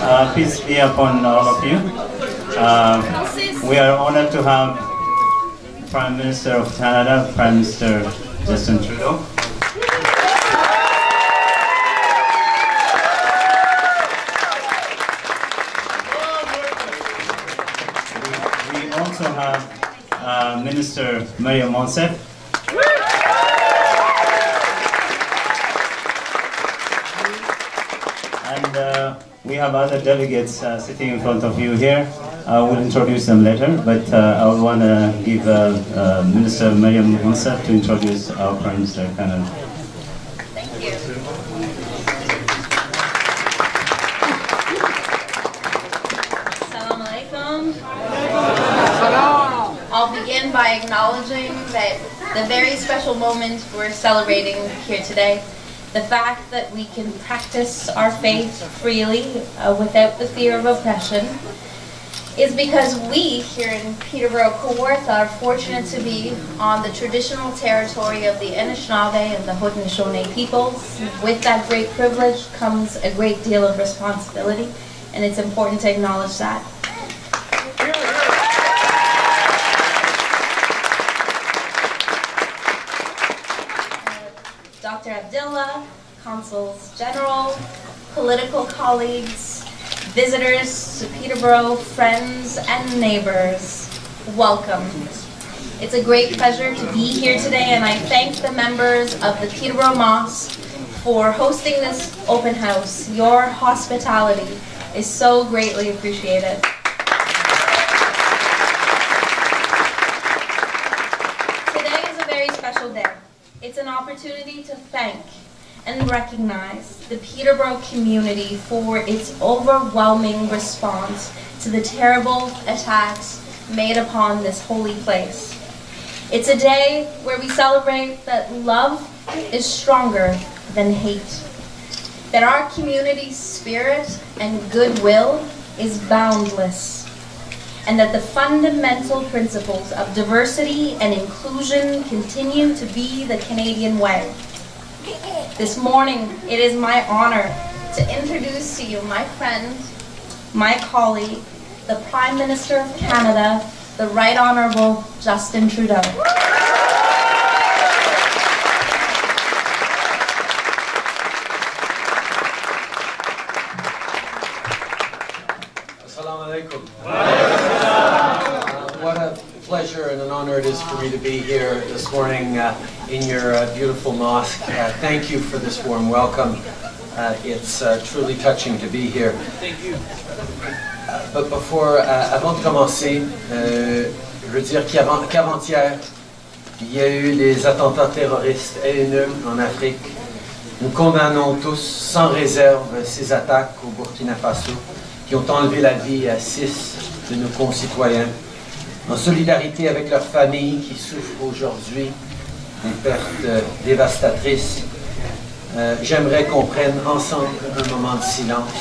Peace be upon all of you. We are honored to have Prime Minister of Canada, Prime Minister Justin Trudeau. We also have Minister Mariam Monsef. And we have other delegates sitting in front of you here. I will introduce them later, but I would want to give Minister Mariam Monsef to introduce our Prime Minister of Canada. Thank you. As-Salaam alaikum. I'll begin by acknowledging that the very special moment we're celebrating here today, the fact that we can practice our faith freely without the fear of oppression, is because we here in Peterborough, Kawartha, are fortunate to be on the traditional territory of the Anishinaabe and the Haudenosaunee peoples. With that great privilege comes a great deal of responsibility, and it's important to acknowledge that. Dr. Abdullah, Consuls General, political colleagues, visitors to Peterborough, friends and neighbors, welcome. It's a great pleasure to be here today, and I thank the members of the Peterborough Mosque for hosting this open house. Your hospitality is so greatly appreciated. Today is a very special day. It's an opportunity to thank and recognize the Peterborough community for its overwhelming response to the terrible attacks made upon this holy place. It's a day where we celebrate that love is stronger than hate, that our community's spirit and goodwill is boundless, and that the fundamental principles of diversity and inclusion continue to be the Canadian way. This morning, it is my honor to introduce to you my friend, my colleague, the Prime Minister of Canada, the Right Honourable Justin Trudeau. As-Salaam alaikum. What a pleasure and an honor it is for me to be here this morning in your beautiful mosque. Thank you for this warm welcome. It's truly touching to be here. Thank you. But before, avant de commencer, je veux dire qu'avant-hier, il y a eu des attentats terroristes haineux en Afrique. Nous condamnons tous sans réserve ces attaques au Burkina Faso qui ont enlevé la vie à 6 de nos concitoyens. En solidarité avec leurs familles qui souffrent aujourd'hui des pertes dévastatrices, j'aimerais qu'on prenne ensemble un moment de silence.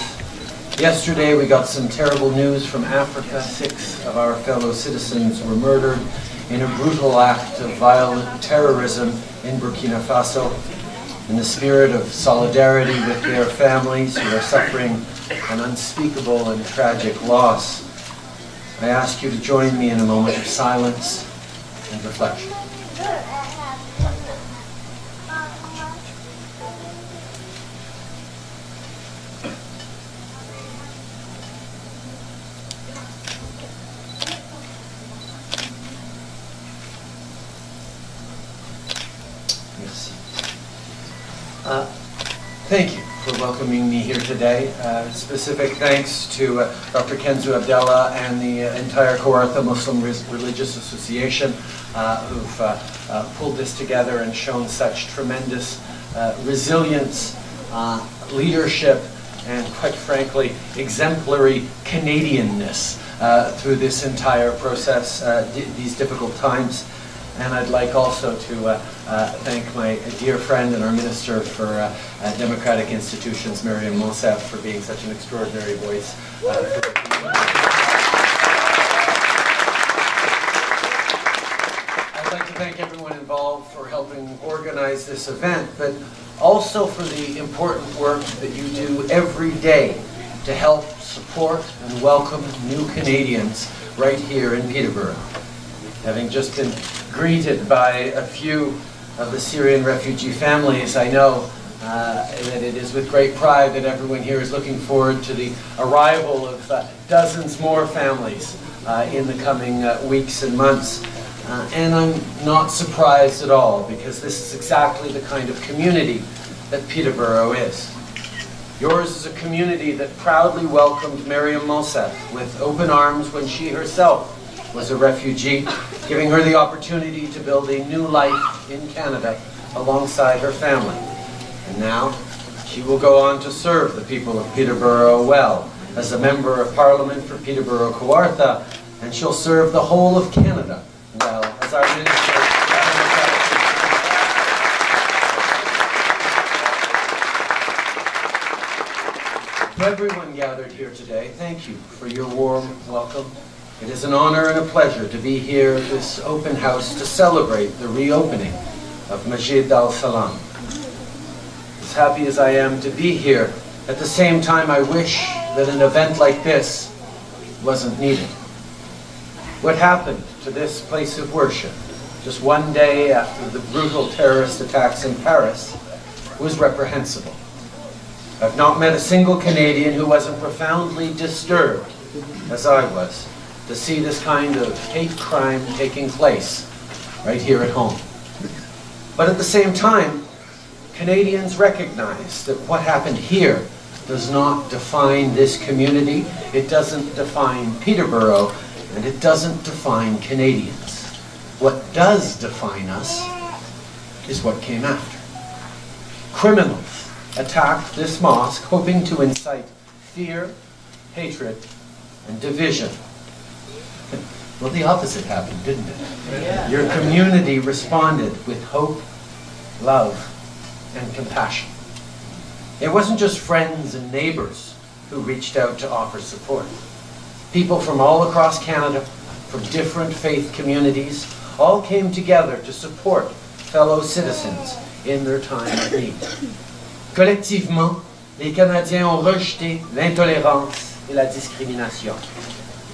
Yesterday we got some terrible news from Africa. 6 of our fellow citizens were murdered in a brutal act of violent terrorism in Burkina Faso. In the spirit of solidarity with their families who are suffering an unspeakable and tragic loss, I ask you to join me in a moment of silence and reflection. Merci. Thank you for welcoming me here today. Specific thanks to Dr. Kenzo Abdallah and the entire Kawartha Muslim Religious Association who've pulled this together and shown such tremendous resilience, leadership, and quite frankly, exemplary Canadianness through this entire process, these difficult times. And I'd like also to thank my dear friend and our Minister for Democratic Institutions, Mariam Monsef, for being such an extraordinary voice. I'd like to thank everyone involved for helping organize this event, but also for the important work that you do every day to help support and welcome new Canadians right here in Peterborough. Having just been greeted by a few of the Syrian refugee families, I know that it is with great pride that everyone here is looking forward to the arrival of dozens more families in the coming weeks and months. And I'm not surprised at all, because this is exactly the kind of community that Peterborough is. Yours is a community that proudly welcomed Mariam Monsef with open arms when she herself was a refugee, giving her the opportunity to build a new life in Canada alongside her family. And now she will go on to serve the people of Peterborough well as a Member of Parliament for Peterborough Kawartha, and she'll serve the whole of Canada well as our Minister. To everyone gathered here today, thank you for your warm welcome. It is an honor and a pleasure to be here at this open house to celebrate the reopening of Masjid Al-Salaam. As happy as I am to be here, at the same time I wish that an event like this wasn't needed. What happened to this place of worship just one day after the brutal terrorist attacks in Paris was reprehensible. I've not met a single Canadian who wasn't profoundly disturbed, as I was, to see this kind of hate crime taking place right here at home. But at the same time, Canadians recognize that what happened here does not define this community, it doesn't define Peterborough, and it doesn't define Canadians. What does define us is what came after. Criminals attacked this mosque hoping to incite fear, hatred, and division. Well, the opposite happened, didn't it? Yeah. Your community responded with hope, love, and compassion. It wasn't just friends and neighbors who reached out to offer support. People from all across Canada, from different faith communities, all came together to support fellow citizens in their time of need. Collectivement, les Canadiens ont rejeté l'intolérance et la discrimination.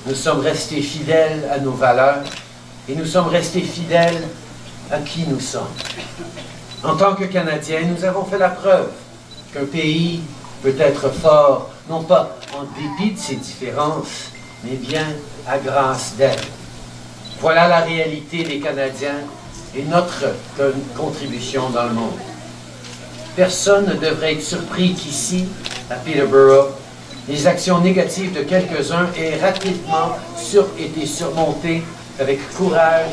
Nous sommes restés fidèles à nos valeurs et nous sommes restés fidèles à qui nous sommes. En tant que Canadiens, nous avons fait la preuve qu'un pays peut être fort, non pas en dépit de ses différences, mais bien à grâce d'elles. Voilà la réalité des Canadiens et notre contribution dans le monde. Personne ne devrait être surpris qu'ici, à Peterborough, les actions négatives de quelques-uns aient rapidement été surmontées avec courage,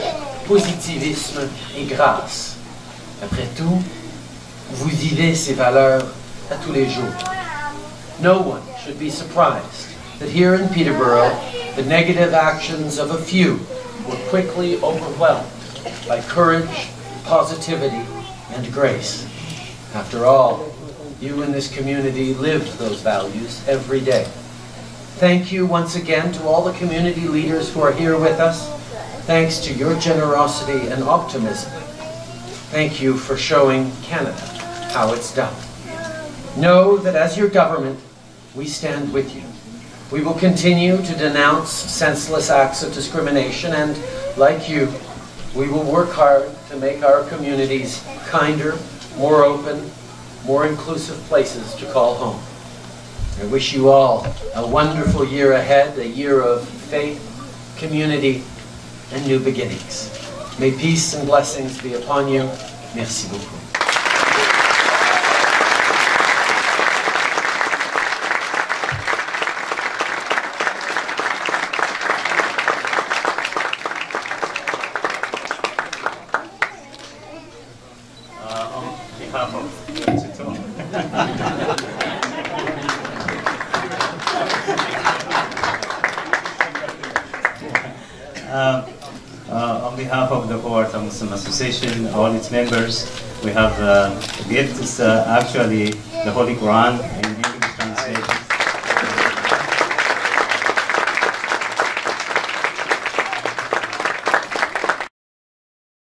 positivisme et grâce. Après tout, vous vivez ces valeurs à tous les jours. No one should be surprised that here in Peterborough, the negative actions of a few were quickly overwhelmed by courage, positivity, and grace. After all, you in this community lived those values every day. Thank you once again to all the community leaders who are here with us. Thanks to your generosity and optimism. Thank you for showing Canada how it's done. Know that as your government, we stand with you. We will continue to denounce senseless acts of discrimination, and like you, we will work hard to make our communities kinder, more open, more inclusive places to call home. I wish you all a wonderful year ahead, a year of faith, community, and new beginnings. May peace and blessings be upon you. Merci beaucoup. On behalf of the Kawartha Muslim Association, all its members, we have a gift. It's actually the Holy Quran